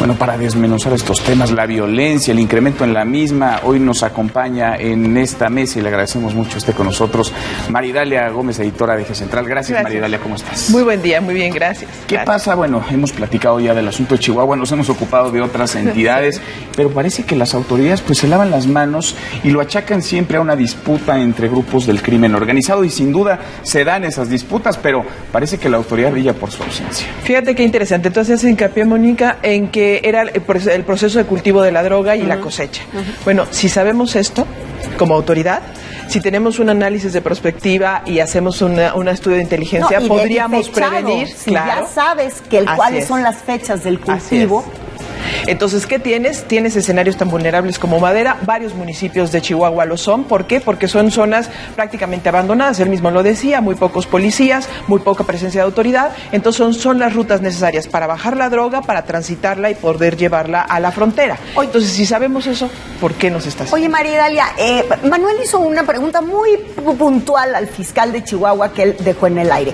Bueno, para desmenuzar estos temas, la violencia, el incremento en la misma, hoy nos acompaña en esta mesa y le agradecemos mucho esté con nosotros Maridalia Gómez, editora de Eje Central. Gracias, Maridalia, ¿cómo estás? Muy buen día, muy bien, gracias. ¿Qué pasa? Bueno, hemos platicado ya del asunto de Chihuahua, nos hemos ocupado de otras entidades, pero parece que las autoridades pues se lavan las manos y lo achacan siempre a una disputa entre grupos del crimen organizado y sin duda se dan esas disputas, pero parece que la autoridad brilla por su ausencia. Fíjate qué interesante, entonces hace hincapié, Mónica, en que era el proceso de cultivo de la droga y la cosecha. Bueno, si sabemos esto como autoridad, si tenemos un análisis de perspectiva y hacemos un estudio de inteligencia, podríamos prevenir. Si ya sabes cuáles son las fechas del cultivo. Entonces, ¿qué tienes? Tienes escenarios tan vulnerables como Madera. Varios municipios de Chihuahua lo son. ¿Por qué? Porque son zonas prácticamente abandonadas. Él mismo lo decía, muy pocos policías, muy poca presencia de autoridad. Entonces, son las rutas necesarias para bajar la droga, para transitarla y poder llevarla a la frontera. Entonces, si sabemos eso, ¿por qué nos está haciendo? Oye, Maridalia, Manuel hizo una pregunta muy puntual al fiscal de Chihuahua que él dejó en el aire.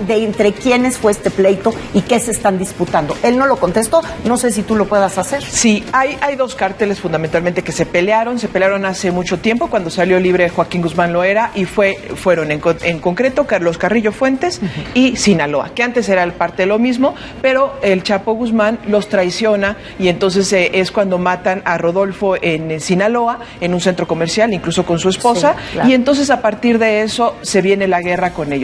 ¿Entre quiénes fue este pleito y qué se están disputando? Él no lo contestó, no sé si tú lo puedas hacer. Sí, hay dos cárteles fundamentalmente que se pelearon hace mucho tiempo cuando salió libre Joaquín Guzmán Loera y fueron en concreto Carlos Carrillo Fuentes y Sinaloa, que antes era parte de lo mismo, pero el Chapo Guzmán los traiciona y entonces es cuando matan a Rodolfo en Sinaloa, en un centro comercial, incluso con su esposa, sí, claro. Y entonces a partir de eso se viene la guerra con ellos.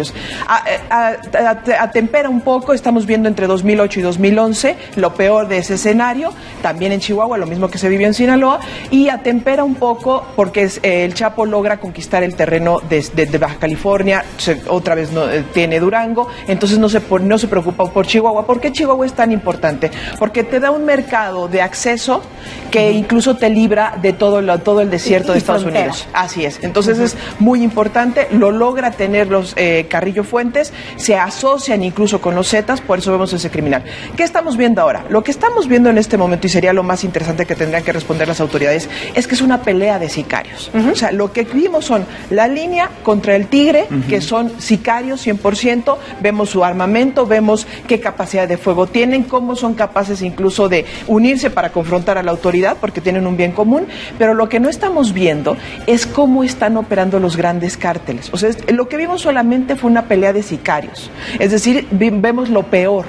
Atempera un poco, estamos viendo entre 2008 y 2011 lo peor de ese escenario, también en Chihuahua, lo mismo que se vivió en Sinaloa, y atempera un poco porque el Chapo logra conquistar el terreno de Baja California, otra vez tiene Durango, entonces no se preocupa por Chihuahua. ¿Por qué Chihuahua es tan importante? Porque te da un mercado de acceso que incluso te libra de todo el desierto de Estados Unidos. Así es, entonces es muy importante, lo logra tener los Carrillo Fuentes, se asocian incluso con los Zetas, por eso vemos ese criminal. ¿Qué estamos viendo ahora? Lo que estamos viendo en este momento, y sería lo más interesante que tendrían que responder las autoridades, es que es una pelea de sicarios. O sea, lo que vimos son la línea contra el Tigre, que son sicarios 100%, vemos su armamento, vemos qué capacidad de fuego tienen, cómo son capaces incluso de unirse para confrontar a la autoridad, porque tienen un bien común, pero lo que no estamos viendo es cómo están operando los grandes cárteles. O sea, lo que vimos solamente fue una pelea de sicarios, es decir, vemos lo peor,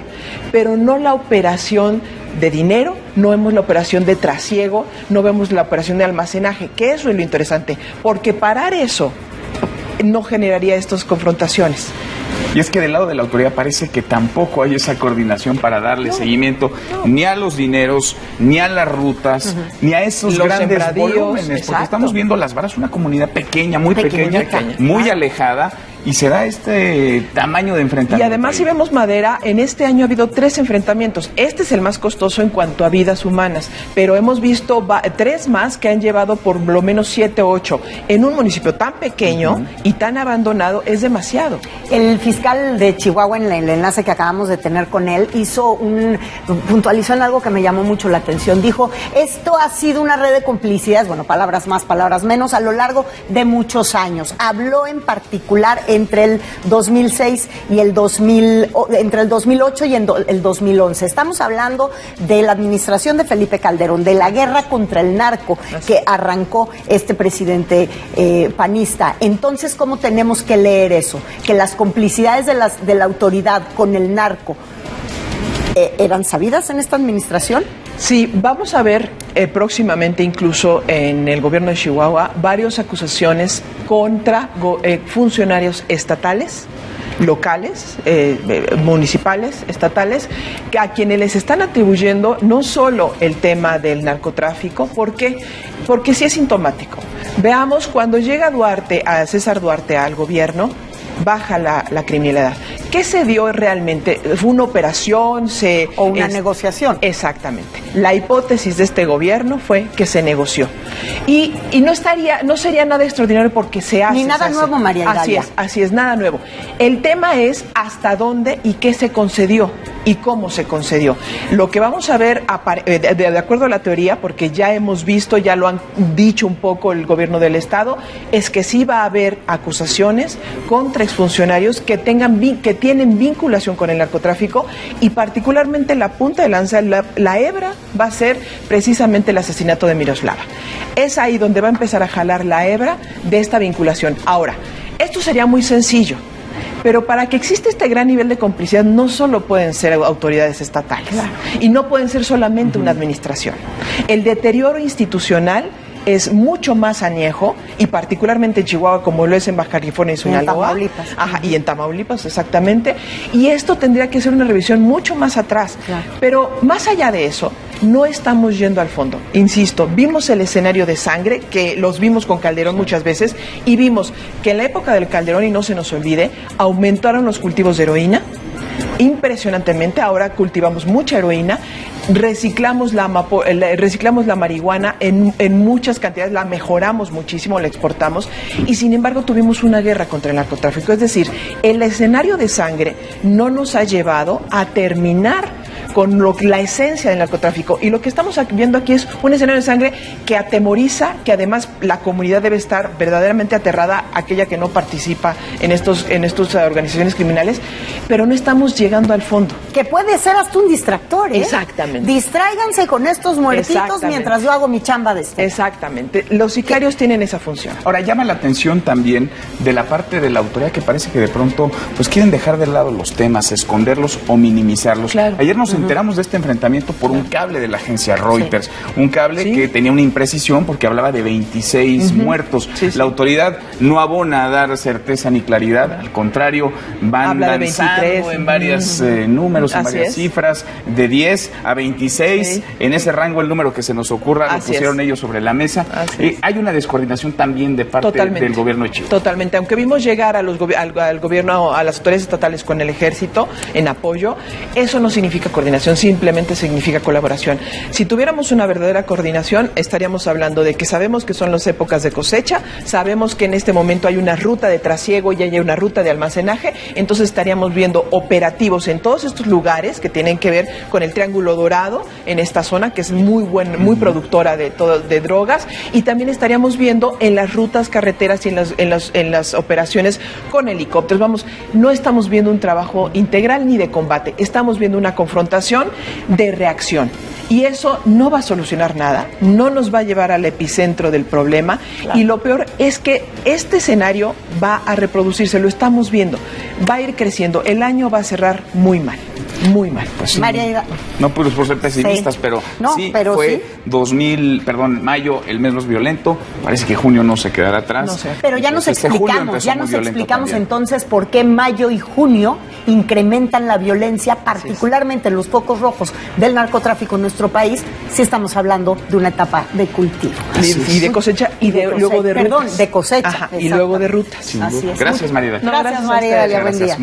pero no la operación de dinero, no vemos la operación de trasiego, no vemos la operación de almacenaje, que eso es lo interesante, porque parar eso no generaría estas confrontaciones. Y es que del lado de la autoridad parece que tampoco hay esa coordinación para darle seguimiento ni a los dineros, ni a las rutas, ni a esos grandes volúmenes, porque estamos viendo Las Varas, una comunidad pequeña, muy pequeña, muy alejada, y se da este tamaño de enfrentamiento. Y además, si vemos Madera, en este año ha habido 3 enfrentamientos. Este es el más costoso en cuanto a vidas humanas, pero hemos visto 3 más que han llevado por lo menos 7 o 8. En un municipio tan pequeño y tan abandonado es demasiado. El fiscal de Chihuahua, en el enlace que acabamos de tener con él, puntualizó en algo que me llamó mucho la atención. Dijo, esto ha sido una red de complicidades, bueno, palabras más, palabras menos, a lo largo de muchos años. Habló en particular entre el 2006 y entre el 2008 y el 2011. Estamos hablando de la administración de Felipe Calderón, de la guerra contra el narco que arrancó este presidente panista. Entonces, ¿cómo tenemos que leer eso? Que las complicidades de la autoridad con el narco ¿eran sabidas en esta administración? Sí, vamos a ver próximamente incluso en el gobierno de Chihuahua varias acusaciones contra funcionarios estatales, locales, municipales, estatales, a quienes les están atribuyendo no solo el tema del narcotráfico, porque sí es sintomático. Veamos, cuando llega César Duarte al gobierno, baja la criminalidad. ¿Qué se dio realmente? ¿Fue una operación? ¿O una negociación? Exactamente. La hipótesis de este gobierno fue que se negoció. Y no sería nada extraordinario porque se hace. Ni nada nuevo, María Dalia. Así es, nada nuevo. El tema es hasta dónde y qué se concedió y cómo se concedió. Lo que vamos a ver, de acuerdo a la teoría, porque ya hemos visto, ya lo han dicho un poco el gobierno del Estado, es que sí va a haber acusaciones contra exfuncionarios que tienen vinculación con el narcotráfico, y particularmente la punta de lanza, la hebra, va a ser precisamente el asesinato de Miroslava. Es ahí donde va a empezar a jalar la hebra de esta vinculación. Ahora, esto sería muy sencillo, pero para que exista este gran nivel de complicidad no solo pueden ser autoridades estatales, y no pueden ser solamente una administración. El deterioro institucional es mucho más añejo, y particularmente en Chihuahua, como lo es en Baja California y Sinaloa. En Tamaulipas. Ajá, y en Tamaulipas, exactamente. Y esto tendría que ser una revisión mucho más atrás. Claro. Pero más allá de eso, no estamos yendo al fondo. Insisto, vimos el escenario de sangre, que los vimos con Calderón muchas veces, y vimos que en la época del Calderón, y no se nos olvide, aumentaron los cultivos de heroína impresionantemente. Ahora cultivamos mucha heroína, reciclamos la marihuana en muchas cantidades, la mejoramos muchísimo, la exportamos, y sin embargo tuvimos una guerra contra el narcotráfico. Es decir, el escenario de sangre no nos ha llevado a terminar con la esencia del narcotráfico, y lo que estamos viendo aquí es un escenario de sangre que atemoriza, que además la comunidad debe estar verdaderamente aterrada, aquella que no participa en estas organizaciones criminales, pero no estamos llegando al fondo. Que puede ser hasta un distractor, ¿eh? Exactamente. Distráiganse con estos muertitos mientras yo hago mi chamba de este. Exactamente. Los sicarios tienen esa función. Ahora, llama la atención también de la parte de la autoridad, que parece que de pronto pues quieren dejar de lado los temas, esconderlos o minimizarlos. Claro. Ayer nos enteramos de este enfrentamiento por un cable de la agencia Reuters, un cable que tenía una imprecisión porque hablaba de 26 muertos. La autoridad no abona a dar certeza ni claridad, al contrario, van danzando en varios números, en varias cifras, de 10 a 26, en ese rango el número que se nos ocurra, lo pusieron ellos sobre la mesa. Hay una descoordinación también de parte del gobierno de Chihuahua. Totalmente, aunque vimos llegar al gobierno, a las autoridades estatales con el ejército en apoyo, eso no significa coordinación, simplemente significa colaboración. Si tuviéramos una verdadera coordinación, estaríamos hablando de que sabemos que son las épocas de cosecha, sabemos que en este momento hay una ruta de trasiego y hay una ruta de almacenaje, entonces estaríamos viendo operativos en todos estos lugares que tienen que ver con el Triángulo Dorado, en esta zona que es muy productora de drogas, y también estaríamos viendo en las rutas carreteras y en las operaciones con helicópteros. Vamos, no estamos viendo un trabajo integral ni de combate, estamos viendo una confrontación de reacción. Y eso no va a solucionar nada, no nos va a llevar al epicentro del problema, y lo peor es que este escenario va a reproducirse, lo estamos viendo, va a ir creciendo, el año va a cerrar muy mal. Muy mal. Pues, no pues por ser pesimistas, pero fue mayo el mes más violento. Parece que junio no se quedará atrás. No sé. Pero ya nos explicamos entonces por qué mayo y junio incrementan la violencia, particularmente en los focos rojos del narcotráfico en nuestro país, si estamos hablando de una etapa de cultivo. Y de cosecha, y luego de rutas. Perdón, de cosecha. Ajá, y luego de rutas. Gracias, María. Gracias, María. Buen día.